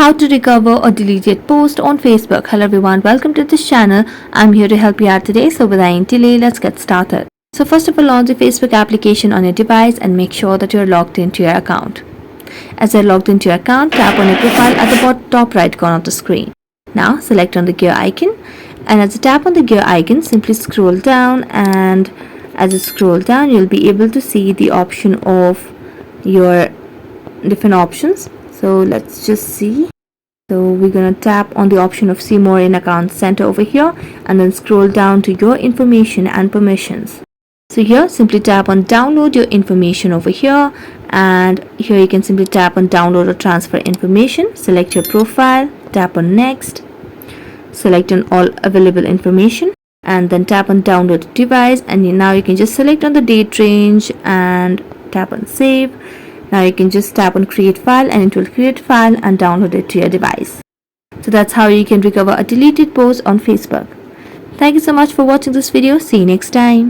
how to recover a deleted post on Facebook. Hello everyone, welcome to this channel. I'm here to help you out today. So without any delay, let's get started. So first of all, launch the Facebook application on your device and make sure that you're logged into your account. As you're logged into your account, tap on your profile at the bottom top right corner of the screen. Now select on the gear icon, and as you tap on the gear icon, simply scroll down, and as you scroll down, you'll be able to see the option of your different options. So let's just see. So we're gonna tap on the option of see more in account center over here, and then scroll down to your information and permissions. So here simply tap on download your information over here, and here you can simply tap on download or transfer information. Select your profile, tap on next, select on all available information, and then tap on download device, and now you can just select on the date range and tap on save. Now you can just tap on create file, and it will create file and download it to your device. So that's how you can recover a deleted post on Facebook. Thank you so much for watching this video. See you next time.